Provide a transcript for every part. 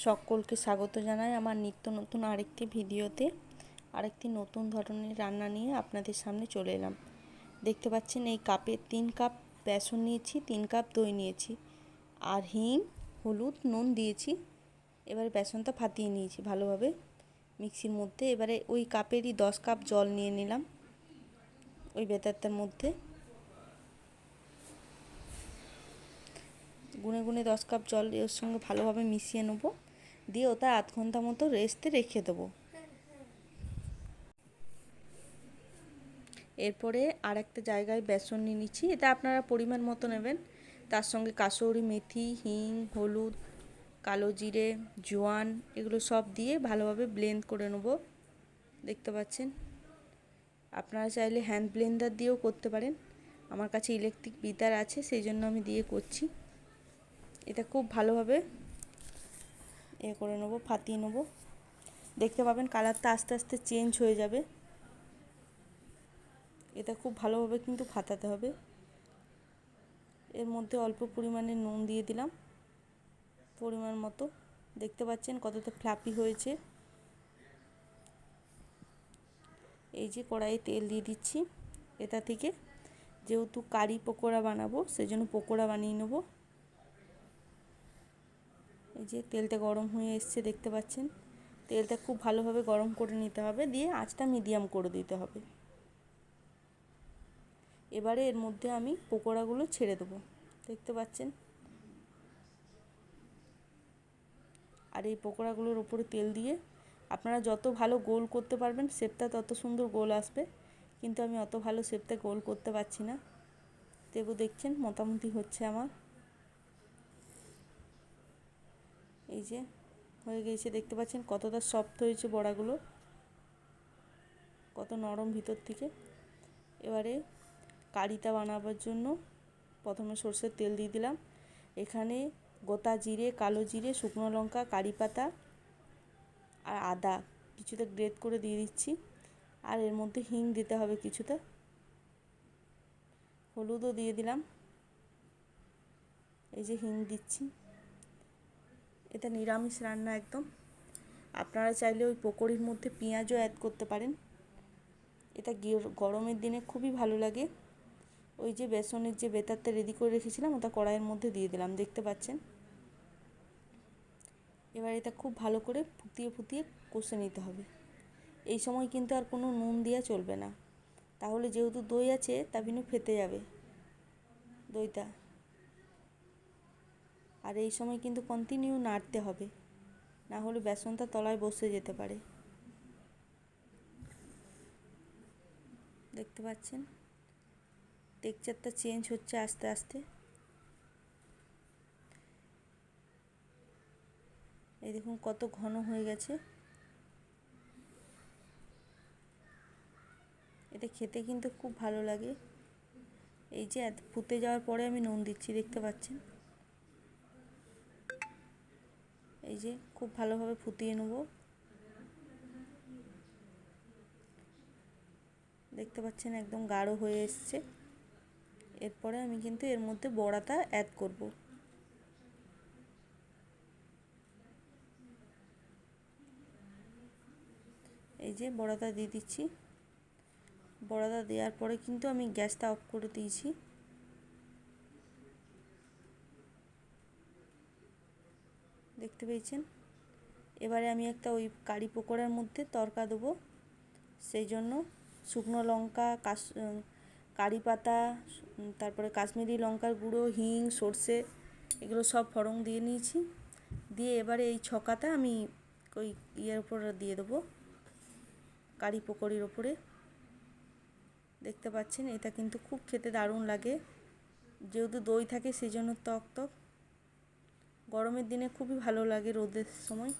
সকলকে স্বাগত জানাই আমার নিত্য নতুন আরেকটি ভিডিওতে। আরেকটি নতুন ধরনের রান্না নিয়ে আপনাদের সামনে চলে এলাম। দেখতে পাচ্ছেন এই কাপে 3 কাপ বেসন নিয়েছি, 3 কাপ দই নিয়েছি, আর হিং, হলুদ, নুন দিয়েছি। এবারে বেসনটা ফাটিয়ে নিয়েছি ভালোভাবে মিক্সির মধ্যে। এবারে ওই কাপেরই 10 কাপ জল নিয়ে নিলাম ওই ব্যাটারটার মধ্যে। গুনে গুনে 10 কাপ জল এর সঙ্গে ভালোভাবে মিশিয়ে নেব, দিয়ে ওটা আধ ঘন্টা মতো রেস্টে রেখে দেবো। এরপরে আর একটা জায়গায় বেসন নিয়ে নিচ্ছি, এটা আপনারা পরিমাণ মতো নেবেন। তার সঙ্গে কাসৌরি মেথি, হিং, হলুদ, কালো জিরে, জোয়ান এগুলো সব দিয়ে ভালোভাবে ব্লেন্ড করে নেব। দেখতে পাচ্ছেন, আপনারা চাইলে হ্যান্ড ব্লেন্ডার দিয়েও করতে পারেন। আমার কাছে ইলেকট্রিক বিটার আছে, সেই জন্য আমি দিয়ে করছি। এটা খুব ভালোভাবে করে নেবো, ফাটিয়ে নেবো। দেখতে পাবেন কালারটা আস্তে আস্তে চেঞ্জ হয়ে যাবে। এটা খুব ভালোভাবে কিন্তু ফাটাতে হবে। এর মধ্যে অল্প পরিমাণে নুন দিয়ে দিলাম পরিমাণ মতো। দেখতে পাচ্ছেন কতটা ফ্লাপি হয়েছে। এই যে কড়াইয়ে তেল দিয়ে দিচ্ছি, এটা থেকে যেহেতু কারি পকোড়া বানাবো সেজন্য পকোড়া বানিয়ে নেব। এই যে তেলটা গরম হয়ে এসছে, দেখতে পাচ্ছেন। তেলটা খুব ভালোভাবে গরম করে নিতে হবে, দিয়ে আঁচটা মিডিয়াম করে দিতে হবে। এবারে এর মধ্যে আমি পকোড়াগুলো ছেড়ে দেবো, দেখতে পাচ্ছেন। আর এই পকোড়াগুলোর উপরে তেল দিয়ে আপনারা যত ভালো গোল করতে পারবেন শেপটা তত সুন্দর গোল আসবে, কিন্তু আমি অত ভালো শেপটা গোল করতে পারছি না। তবু দেখছেন মোটামুটি হচ্ছে আমার। এই যে হয়ে গিয়েছে, দেখতে পাচ্ছেন কতটা সফট হয়েছে বড়াগুলো, কত নরম ভিতর থেকে। এবারে কারিটা বানাবার জন্য প্রথমে সরষের তেল দিয়ে দিলাম। এখানে গোটা জিরে, কালো জিরে, শুকনো লঙ্কা, কারি পাতা আর আদা কিছুটা গ্রেট করে দিয়ে দিচ্ছি। আর এর মধ্যে হিং দিতে হবে কিছুটা, হলুদও দিয়ে দিলাম। এই যে হিং দিচ্ছি। এটা নিরামিষ রান্না একদম। আপনারা চাইলে ওই পকোড়ির মধ্যে পেঁয়াজও অ্যাড করতে পারেন। এটা গরমের দিনে খুবই ভালো লাগে। ওই যে বেসনের যে বেটারটা রেডি করে রেখেছিলাম ওটা কড়াইয়ের মধ্যে দিয়ে দিলাম, দেখতে পাচ্ছেন। এবার এটা খুব ভালো করে ফুটিয়ে ফুটিয়ে কষে নিতে হবে। এই সময় কিন্তু আর কোনো নুন দেওয়া চলবে না, তাহলে যেহেতু দই আছে তা কিন্তু ফেটে যাবে দইটা। আর এই সময় কিন্তু কন্টিনিউ নাড়তে হবে, না হলে বেসনটা তলায় বসে যেতে পারে। দেখতে পাচ্ছেন টেক্সচারটা চেঞ্জ হচ্ছে আস্তে আস্তে। এই দেখুন কত ঘন হয়ে গেছে। এটা খেতে কিন্তু খুব ভালো লাগে। এই যে ফুটে যাওয়ার পরে আমি নুন দিচ্ছি, দেখতে পাচ্ছেন। এই যে খুব ভালোভাবে ফুটিয়ে নেব, দেখতে পাচ্ছেন একদম গাঢ় হয়ে এসছে। এরপরে আমি কিন্তু এর মধ্যে বড়াটা অ্যাড করব। এই যে বড়াটা দিয়ে দিচ্ছি। বড়াটা দেওয়ার পরে কিন্তু আমি গ্যাসটা অফ করে দিয়েছি। দেখতে পেয়েছেন। এবারে আমি একটা ওই কারি পকোড়ার মধ্যে তড়কা দেবো, সেই জন্য শুকনো লঙ্কা, কারি পাতা, তারপরে কাশ্মীরি লঙ্কার গুঁড়ো, হিং, সর্ষে এগুলো সব ফোড়ন দিয়ে নিয়েছি। দিয়ে এবারে এই ছকাটা আমি ওই ইয়ের উপর দিয়ে দেবো, কারি পকোড়ির ওপরে। দেখতে পাচ্ছেন এটা কিন্তু খুব খেতে দারুণ লাগে, যেহেতু দই থাকে সেই জন্য টক টক। গরমের দিনে খুবই ভালো লাগে রোদের সময়।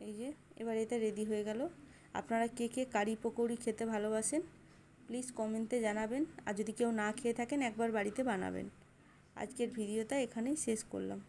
এই যে এবার এটা রেডি হয়ে গেল। আপনারা কে কে কারি পকোড়ি খেতে ভালোবাসেন প্লিজ কমেন্টে জানাবেন, আর যদি কেউ না খেয়ে থাকেন একবার বাড়িতে বানাবেন। আজকের ভিডিওটা এখানেই শেষ করলাম।